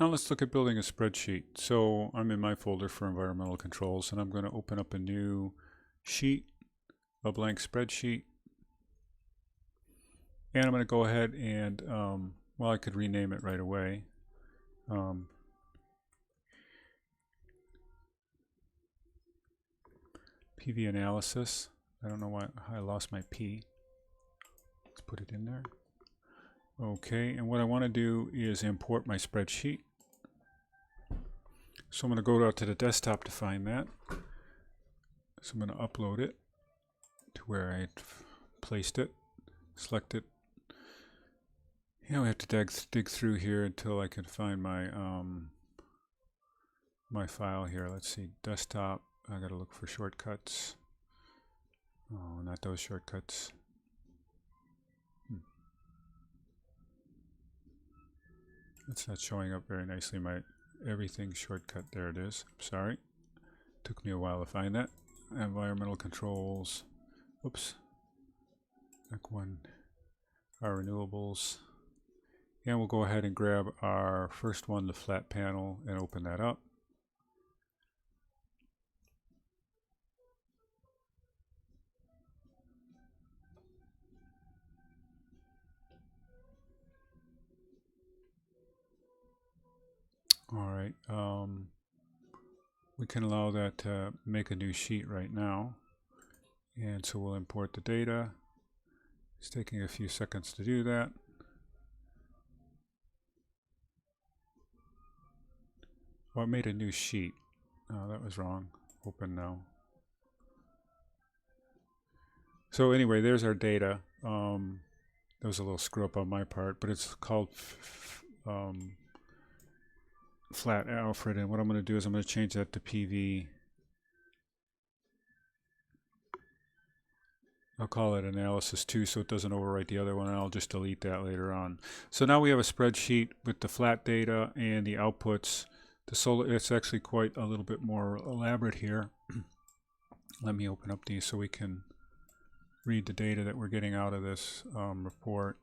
Now let's look at building a spreadsheet. So I'm in my folder for environmental controls, and I'm going to open up a new sheet, a blank spreadsheet. And I'm going to go ahead and, well, I could rename it right away. PV analysis. I don't know why I lost my P. Let's put it in there. Okay, and what I want to do is import my spreadsheet. So I'm going to go out to the desktop to find that. So I'm going to upload it to where I placed it, select it. Yeah, we have to dig through here until I can find my my file here. Let's see, desktop. I got to look for shortcuts. Oh, not those shortcuts. It's not showing up very nicely. My everything shortcut. There it is. Sorry. Took me a while to find that. Environmental controls. Oops. Back one. Our renewables. And we'll go ahead and grab our first one, the flat panel, and open that up. All right. We can allow that to make a new sheet right now. And so we'll import the data. It's taking a few seconds to do that. Oh, it made a new sheet. Oh, that was wrong. Open now. So anyway, there's our data. There was a little screw up on my part, but it's called flat Alfred, and what I'm going to do is I'm going to change that to PV. I'll call it analysis 2 so it doesn't overwrite the other one, and I'll just delete that later on. So now we have a spreadsheet with the flat data and the outputs. The solar, it's actually quite a little bit more elaborate here. Let me open up these so we can read the data that we're getting out of this report.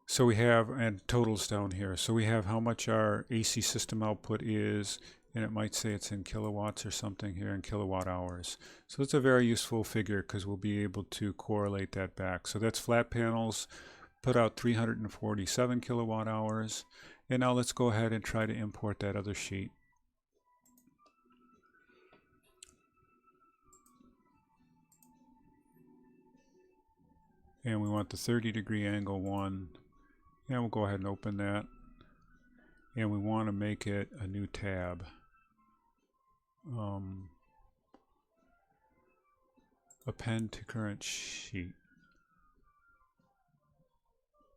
So we have, and totals down here. So we have how much our AC system output is, and it might say it's in kilowatts or something here in kilowatt hours. So it's a very useful figure because we'll be able to correlate that back. So that's flat panels, put out 347 kilowatt hours. And now let's go ahead and try to import that other sheet. And we want the 30-degree angle one. And we'll go ahead and open that. And we want to make it a new tab. Append to current sheet.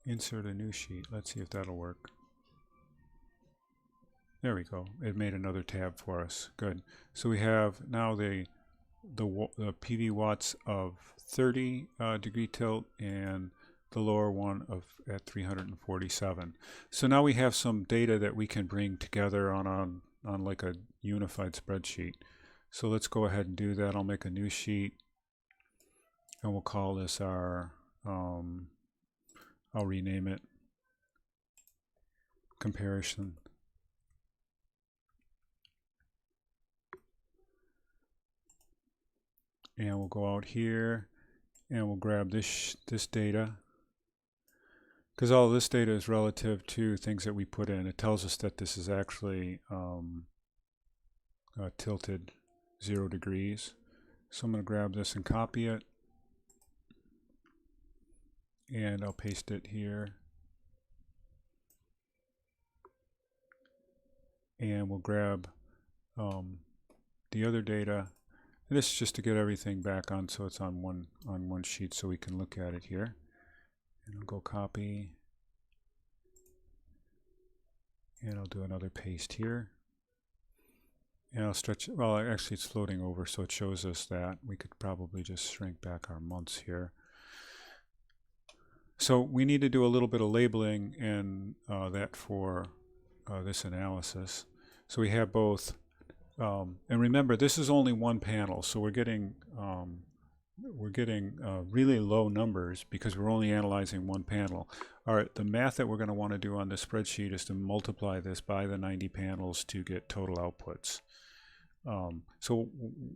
Insert a new sheet. Let's see if that'll work. There we go. It made another tab for us. Good. So we have now the PV watts of 30 degree tilt and the lower one of at 347. So now we have some data that we can bring together on like a unified spreadsheet. So let's go ahead and do that. I'll make a new sheet and we'll call this our I'll rename it comparison. And we'll go out here and we'll grab this data, because all of this data is relative to things that we put in. It tells us that this is actually tilted 0 degrees. So I'm going to grab this and copy it, and I'll paste it here. And we'll grab the other data. And this is just to get everything back on, so it's on one sheet, so we can look at it here. And I'll go copy, and I'll do another paste here. And I'll stretch. Well, actually, it's floating over, so it shows us that. We could probably just shrink back our months here. So we need to do a little bit of labeling and that for this analysis. So we have both. And remember, this is only one panel, so we're getting really low numbers because we're only analyzing one panel. All right, the math that we're going to want to do on the spreadsheet is to multiply this by the 90 panels to get total outputs. So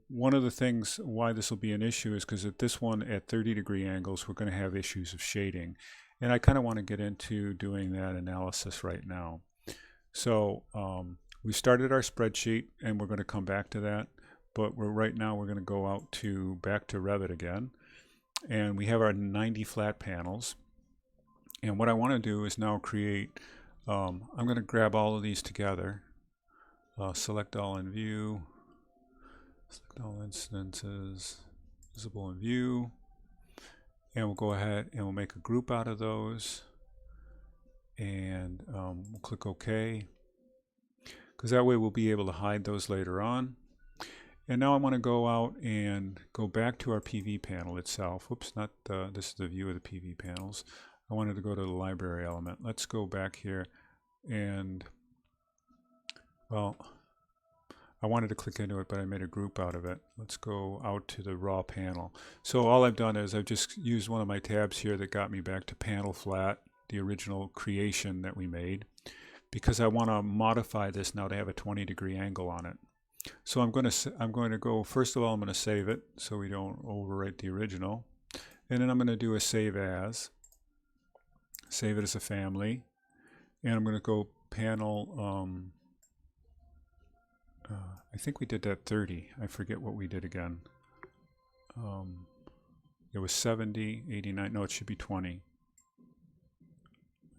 one of the things why this will be an issue is because at this one at 30-degree angles, we're going to have issues of shading. And I kind of want to get into doing that analysis right now. So we started our spreadsheet, and we're going to come back to that. But right now we're going to go out back to Revit again. And we have our 90 flat panels. And what I want to do is now create, I'm going to grab all of these together. Select all in view. Select all instances, visible in view. And we'll go ahead and we'll make a group out of those. And we'll click OK. Because that way we'll be able to hide those later on. And now I want to go out and go back to our PV panel itself. Whoops, not this is the view of the PV panels. I wanted to go to the library element. Let's go back here and, well, I wanted to click into it, but I made a group out of it. Let's go out to the raw panel. So all I've done is I've just used one of my tabs here that got me back to panel flat, the original creation that we made, because I want to modify this now to have a 20-degree angle on it. So I'm going to go, first of all, I'm going to save it so we don't overwrite the original. And then I'm going to do a save as. Save it as a family. And I'm going to go panel, I think we did that 30. I forget what we did again. It was 70, 89, no, it should be 20.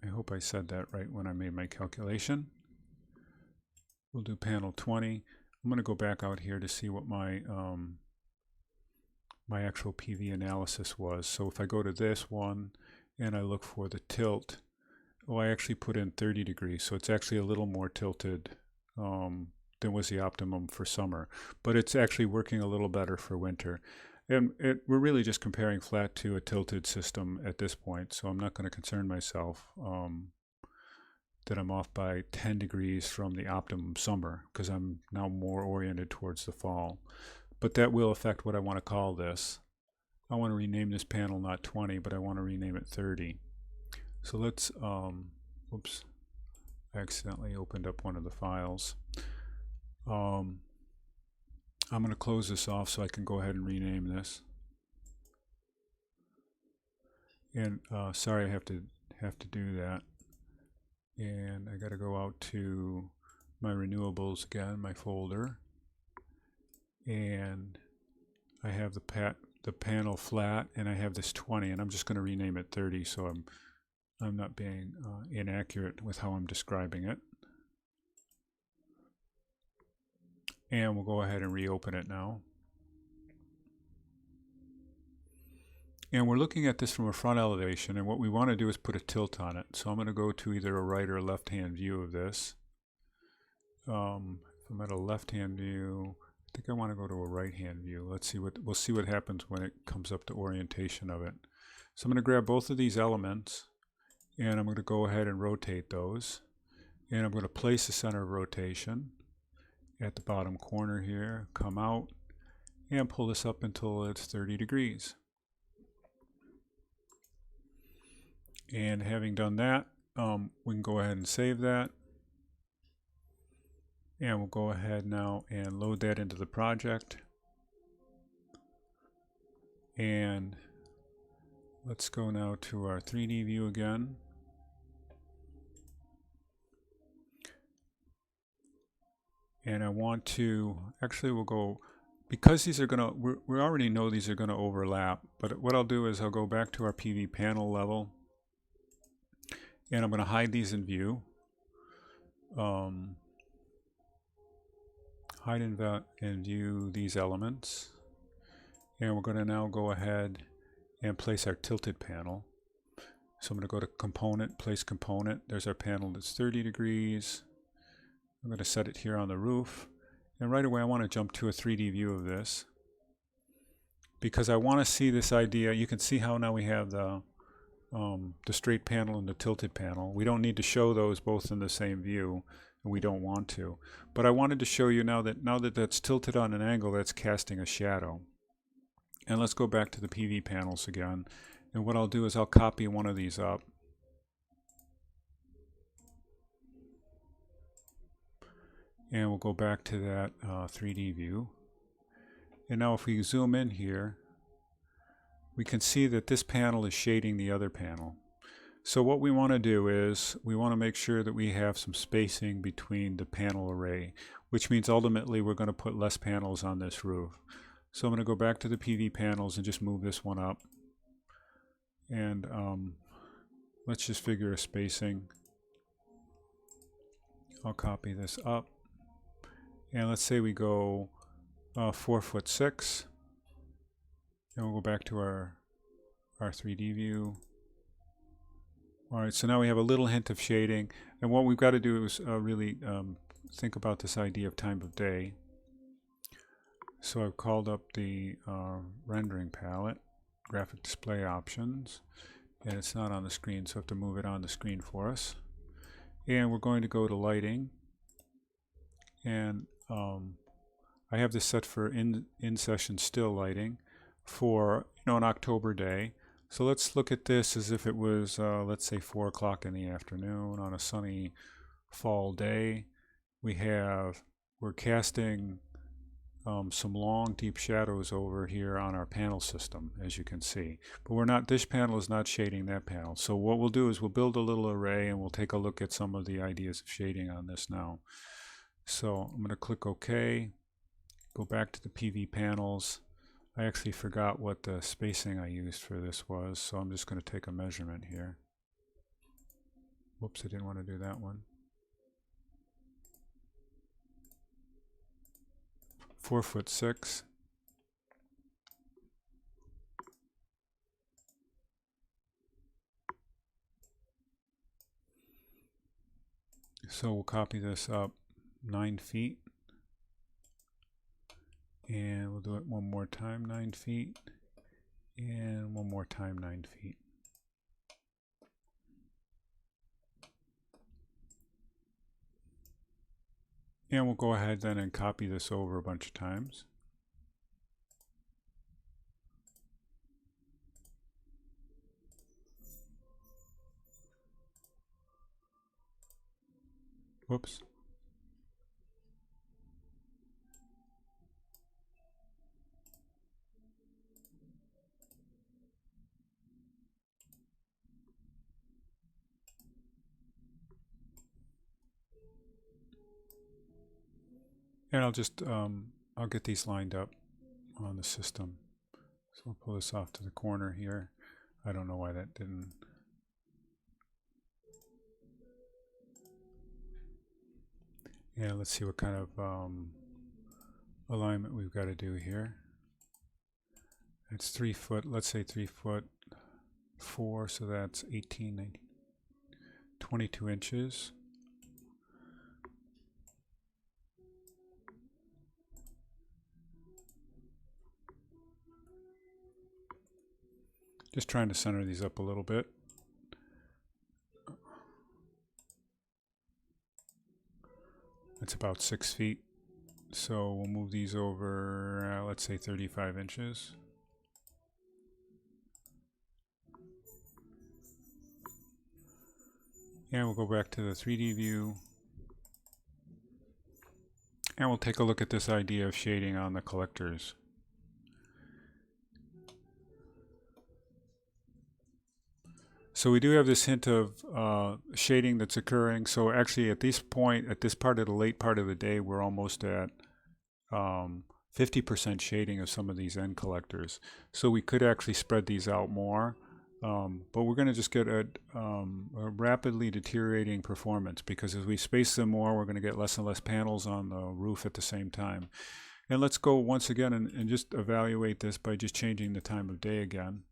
I hope I said that right when I made my calculation. We'll do panel 20. I'm going to go back out here to see what my my actual PV analysis was. So if I go to this one and I look for the tilt, I actually put in 30 degrees. So it's actually a little more tilted than was the optimum for summer. But it's actually working a little better for winter. And we're really just comparing flat to a tilted system at this point. So I'm not going to concern myself that I'm off by 10 degrees from the optimum summer, because I'm now more oriented towards the fall. But that will affect what I want to call this. I want to rename this panel not 20, but I want to rename it 30. So let's, oops, I accidentally opened up one of the files. I'm going to close this off so I can go ahead and rename this. And sorry, I have to do that. And I got to go out to my renewables again, my folder, and I have the panel flat, and I have this 20, and I'm just going to rename it 30, so I'm not being inaccurate with how I'm describing it. And we'll go ahead and reopen it now. And we're looking at this from a front elevation, and what we want to do is put a tilt on it. So I'm going to go to either a right or a left-hand view of this. If I'm at a left-hand view, I think I want to go to a right-hand view. We'll see what happens when it comes up to orientation of it. So I'm going to grab both of these elements, and I'm going to go ahead and rotate those. And I'm going to place the center of rotation at the bottom corner here, come out, and pull this up until it's 30 degrees. And having done that, we can go ahead and save that. And we'll go ahead now and load that into the project. And let's go now to our 3D view again. And I want to, actually we'll go, because these are going to, we already know these are going to overlap, but what I'll do is I'll go back to our PV panel level. And I'm going to hide these in view. Hide and view these elements. And we're going to now go ahead and place our tilted panel. So I'm going to go to component, place component. There's our panel that's 30 degrees. I'm going to set it here on the roof. And right away I want to jump to a 3D view of this, because I want to see this idea. You can see how now we have the straight panel and the tilted panel. We don't need to show those both in the same view, and we don't want to. But I wanted to show you now that that's tilted on an angle, that's casting a shadow. And let's go back to the PV panels again. And what I'll do is I'll copy one of these up. And we'll go back to that 3D view. And now if we zoom in here, we can see that this panel is shading the other panel. So what we want to do is we want to make sure that we have some spacing between the panel array, which means ultimately we're going to put less panels on this roof. So I'm going to go back to the PV panels and just move this one up. And let's just figure a spacing. I'll copy this up. And let's say we go 4'6". And we'll go back to our 3D view. All right, so now we have a little hint of shading. And what we've got to do is really think about this idea of time of day. So I've called up the rendering palette, graphic display options, and it's not on the screen, so I have to move it on the screen for us. And we're going to go to lighting. And I have this set for in-session still lighting for an October day. So let's look at this as if it was, let's say 4 o'clock in the afternoon on a sunny fall day. We're casting some long deep shadows over here on our panel system, as you can see. But this panel is not shading that panel. So what we'll do is we'll build a little array and we'll take a look at some of the ideas of shading on this now. So I'm going to click OK, go back to the PV panels. I actually forgot what the spacing I used for this was, so I'm just going to take a measurement here. Whoops, I didn't want to do that one. 4'6". So we'll copy this up 9 feet. And we'll do it one more time, 9 feet. And one more time, 9 feet. And we'll go ahead then and copy this over a bunch of times. Whoops. And I'll get these lined up on the system. So we'll pull this off to the corner here. I don't know why that didn't. Yeah, let's see what kind of alignment we've got to do here. It's 3 foot, let's say 3'4", so that's 18, 19, 22 inches. Just trying to center these up a little bit. It's about 6 feet. So we'll move these over, let's say 35 inches. And we'll go back to the 3D view. And we'll take a look at this idea of shading on the collectors. So we do have this hint of shading that's occurring. So actually at this point, at this part of the late part of the day, we're almost at 50% shading of some of these end collectors. So we could actually spread these out more. But we're going to just get a rapidly deteriorating performance, because as we space them more, we're going to get less and less panels on the roof at the same time. And let's go once again and just evaluate this by just changing the time of day again,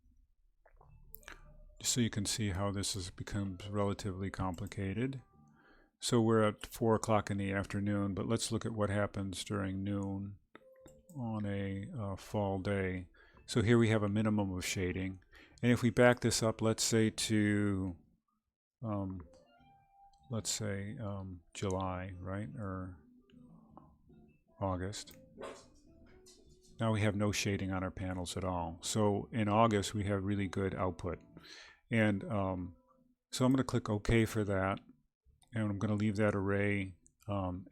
just so you can see how this becomes relatively complicated. So we're at 4 o'clock in the afternoon, but let's look at what happens during noon on a fall day. So here we have a minimum of shading. And if we back this up, let's say to, July, right, or August. now we have no shading on our panels at all. So in August we have really good output. And so I'm going to click OK for that, and I'm going to leave that array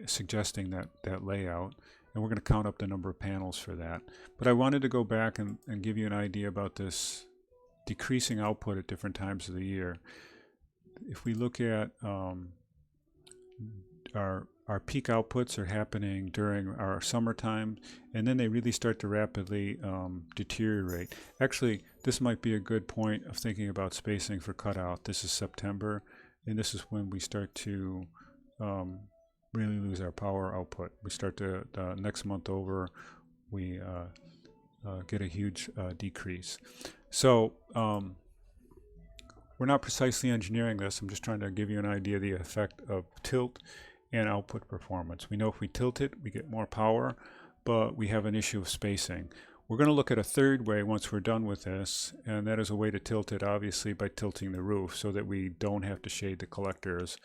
suggesting that layout, and we're going to count up the number of panels for that. But I wanted to go back and give you an idea about this decreasing output at different times of the year. If we look at our peak outputs are happening during our summertime, and then they really start to rapidly deteriorate. Actually, this might be a good point of thinking about spacing for cutout. This is September, and this is when we start to really lose our power output. We start to, next month over, we get a huge decrease. So we're not precisely engineering this. I'm just trying to give you an idea of the effect of tilt and output performance. We know if we tilt it, we get more power, but we have an issue of spacing. We're going to look at a third way once we're done with this, and that is a way to tilt it, obviously, by tilting the roof so that we don't have to shade the collectors,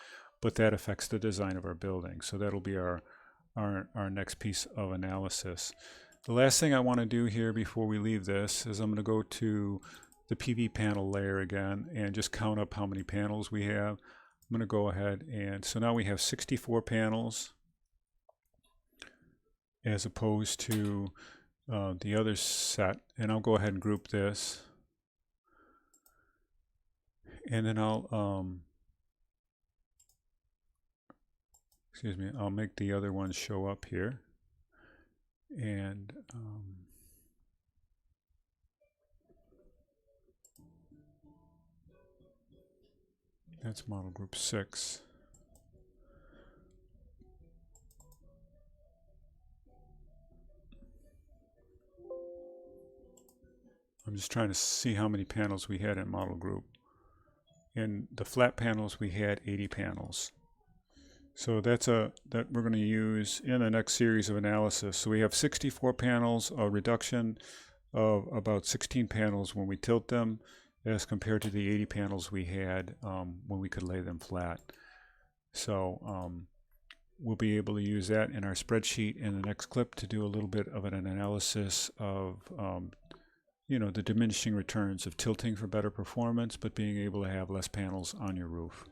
but that affects the design of our building. So that'll be our next piece of analysis. The last thing I want to do here before we leave this is I'm going to go to the PV panel layer again and just count up how many panels we have. I'm going to go ahead, and so now we have 64 panels as opposed to the other set, and I'll go ahead and group this, and then I'll I'll make the other ones show up here, and that's model group 6. I'm just trying to see how many panels we had in model group. In the flat panels we had 80 panels. So that we're going to use in the next series of analysis. So we have 64 panels, a reduction of about 16 panels when we tilt them, as compared to the 80 panels we had when we could lay them flat. So we'll be able to use that in our spreadsheet in the next clip to do a little bit of an analysis of the diminishing returns of tilting for better performance, but being able to have less panels on your roof.